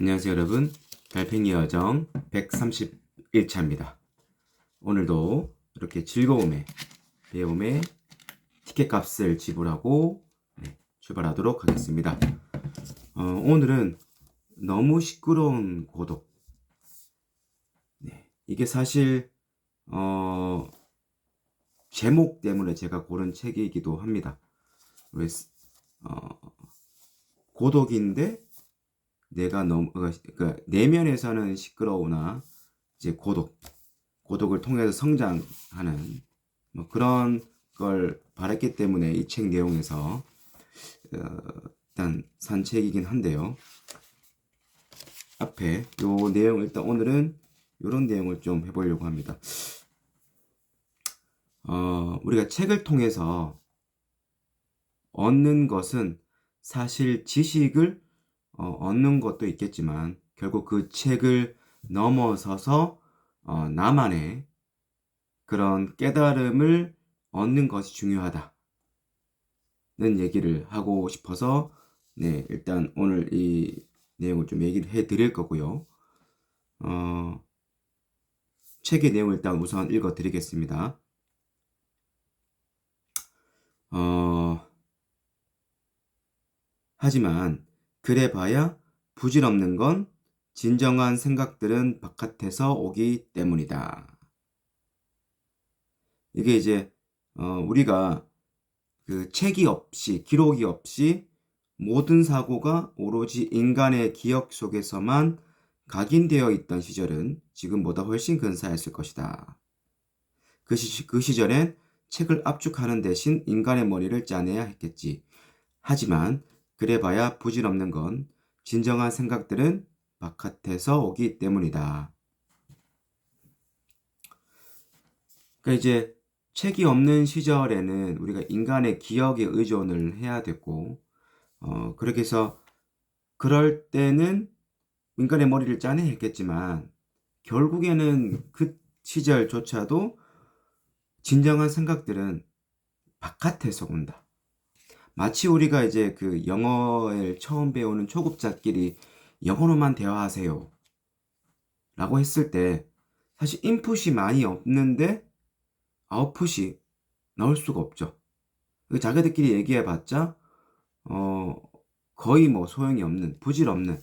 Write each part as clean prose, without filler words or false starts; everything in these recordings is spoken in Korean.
안녕하세요 여러분, 달팽이 여정 131차입니다. 오늘도 이렇게 즐거움의 배움의 티켓 값을 지불하고 출발하도록 하겠습니다. 오늘은 너무 시끄러운 고독. 이게 사실 제목 때문에 제가 고른 책이기도 합니다. 왜 고독인데 내가 너무 그러니까 내면에서는 시끄러우나 이제 고독을 통해서 성장하는 뭐 그런 걸 바랬기 때문에 이 책 내용에서 일단 산 책이긴 한데요. 앞에 요 내용 일단 오늘은 이런 내용을 좀 해보려고 합니다. 우리가 책을 통해서 얻는 것은 사실 지식을 얻는 것도 있겠지만 결국 그 책을 넘어서서 나만의 그런 깨달음을 얻는 것이 중요하다는 얘기를 하고 싶어서 일단 오늘 이 내용을 좀 얘기를 해 드릴 거고요. 책의 내용을 일단 우선 읽어 드리겠습니다. 하지만 그래봐야 부질없는 건 진정한 생각들은 바깥에서 오기 때문이다. 이게 이제 우리가 그 책이 없이 기록이 없이 모든 사고가 오로지 인간의 기억 속에서만 각인되어 있던 시절은 지금보다 훨씬 근사했을 것이다. 그 시절엔 책을 압축하는 대신 인간의 머리를 짜내야 했겠지. 하지만 그래봐야 부질없는 건 진정한 생각들은 바깥에서 오기 때문이다. 그러니까 이제 책이 없는 시절에는 우리가 인간의 기억에 의존을 해야 됐고, 그렇게 해서 그럴 때는 인간의 머리를 짜내야 했겠지만, 결국에는 그 시절조차도 진정한 생각들은 바깥에서 온다. 마치 우리가 이제 그 영어를 처음 배우는 초급자끼리 영어로만 대화하세요 라고 했을 때 사실 인풋이 많이 없는데 아웃풋이 나올 수가 없죠. 자기들끼리 얘기해봤자 거의 뭐 소용이 없는, 부질없는,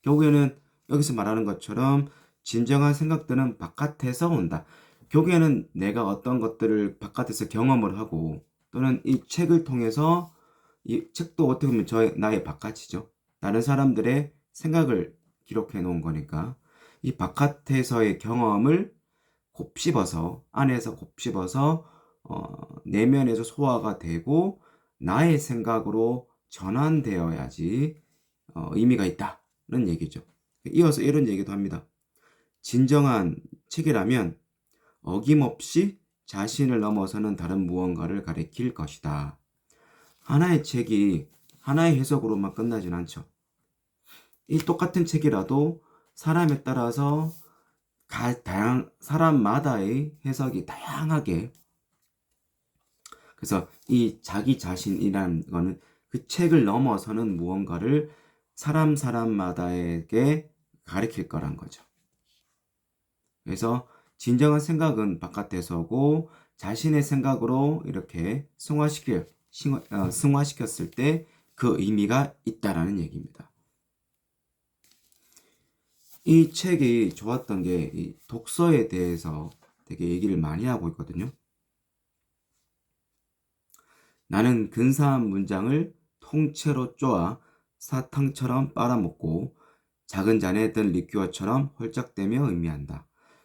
결국에는 여기서 말하는 것처럼 진정한 생각들은 바깥에서 온다. 결국에는 내가 어떤 것들을 바깥에서 경험을 하고 또는 이 책을 통해서, 이 책도 어떻게 보면 나의 바깥이죠. 다른 사람들의 생각을 기록해 놓은 거니까 이 바깥에서의 경험을 곱씹어서, 안에서 곱씹어서 내면에서 소화가 되고 나의 생각으로 전환되어야지 의미가 있다는 얘기죠. 이어서 이런 얘기도 합니다. 진정한 책이라면 어김없이 자신을 넘어서는 다른 무언가를 가리킬 것이다. 하나의 책이 하나의 해석으로만 끝나진 않죠. 이 똑같은 책이라도 사람에 따라서 사람마다의 해석이 다양하게, 그래서 이 자기 자신이라는 거는 그 책을 넘어서는 무언가를 사람마다에게 가리킬 거란 거죠. 그래서 진정한 생각은 바깥에서고 자신의 생각으로 이렇게 승화시켰을 때 그 의미가 있다라는 얘기입니다. 이 책이 좋았던 게 이 독서에 대해서 되게 얘기를 많이 하고 있거든요. 나는 근사한 문장을 통째로 쪼아 사탕처럼 빨아먹고 작은 잔에 든 리큐어처럼 홀짝대며 의미한다.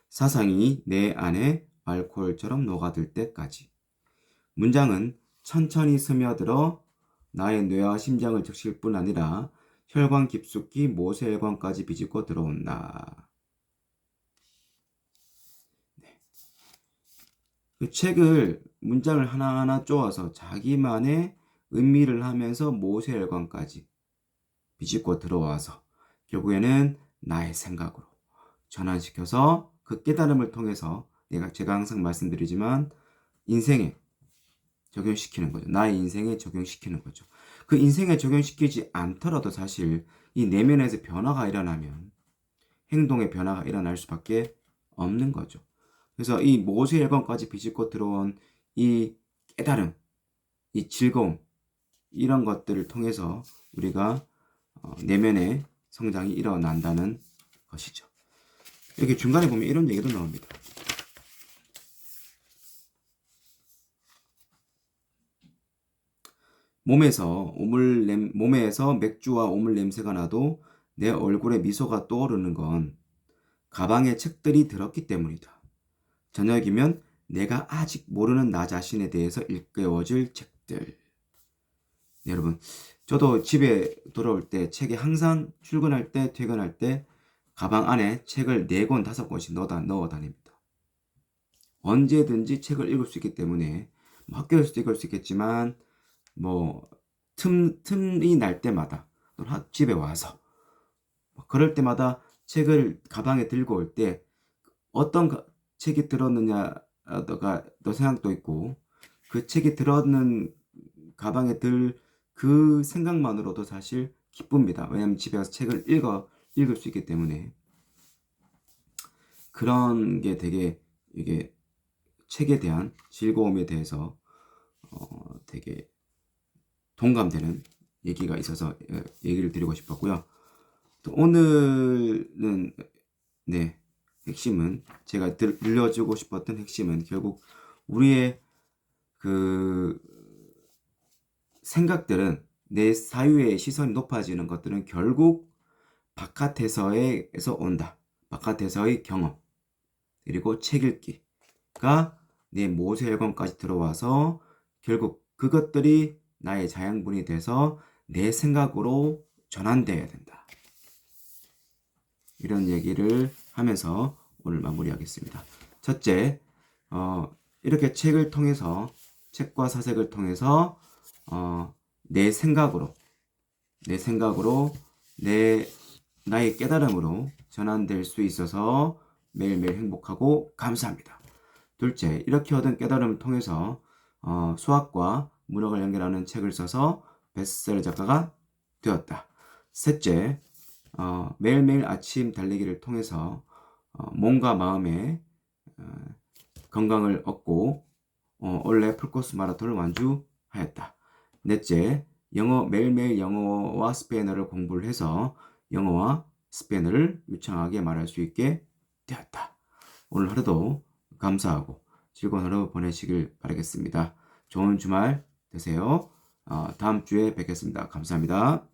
사상이 내 안에 알코올처럼 녹아들 때까지. 문장은 천천히 스며들어 나의 뇌와 심장을 적실 뿐 아니라 혈관 깊숙이 모세혈관까지 비집고 들어온다. 그 책을 문장을 하나하나 쪼아서 자기만의 의미를 하면서 모세혈관까지 비집고 들어와서 결국에는 나의 생각으로 전환시켜서 그 깨달음을 통해서 제가 항상 말씀드리지만 인생에 적용시키는 거죠. 나의 인생에 적용시키는 거죠. 그 인생에 적용시키지 않더라도 사실 이 내면에서 변화가 일어나면 행동의 변화가 일어날 수밖에 없는 거죠. 그래서 이 모세혈관까지 비집고 들어온 이 깨달음, 이 즐거움, 이런 것들을 통해서 우리가 내면의 성장이 일어난다는 것이죠. 여기 중간에 보면 이런 얘기도 나옵니다. 몸에서 맥주와 오물 냄새가 나도 내 얼굴에 미소가 떠오르는 건 가방에 책들이 들었기 때문이다. 저녁이면 내가 아직 모르는 나 자신에 대해서 일깨워줄 책들. 네, 여러분, 저도 집에 돌아올 때 책에 항상 출근할 때, 퇴근할 때 가방 안에 책을 4권, 5권씩 넣어 다닙니다. 언제든지 책을 읽을 수 있기 때문에 학교에서도 읽을 수 있겠지만 틈이 날 때마다 또는 집에 와서 그럴 때마다 책을 가방에 들고 올 때 어떤 책이 들었느냐가 또 생각도 있고 그 책이 들었는 가방에 들 그 생각만으로도 사실 기쁩니다. 왜냐하면 집에 가서 책을 읽을 수 있기 때문에 그런 게 되게 이게 책에 대한 즐거움에 대해서 되게 동감되는 얘기가 있어서 얘기를 드리고 싶었고요. 또 오늘은 네, 핵심은 제가 들려주고 싶었던 핵심은 결국 우리의 그 생각들은 내 사유의 시선이 높아지는 것들은 결국 바깥에서에서 온다. 바깥에서의 경험 그리고 책 읽기가 내 모세혈관까지 들어와서 결국 그것들이 나의 자양분이 돼서 내 생각으로 전환되어야 된다. 이런 얘기를 하면서 오늘 마무리하겠습니다. 첫째, 이렇게 책과 사색을 통해서 내 생각으로 나의 깨달음으로 전환될 수 있어서 매일매일 행복하고 감사합니다. 둘째, 이렇게 얻은 깨달음을 통해서 수학과 문학을 연결하는 책을 써서 베스트셀러 작가가 되었다. 셋째, 매일매일 아침 달리기를 통해서 몸과 마음의 건강을 얻고 올해 풀코스 마라톤을 완주하였다. 넷째, 매일매일 영어와 스페인어를 공부를 해서 영어와 스페인어를 유창하게 말할 수 있게 되었다. 오늘 하루도 감사하고 즐거운 하루 보내시길 바라겠습니다. 좋은 주말 되세요. 다음 주에 뵙겠습니다. 감사합니다.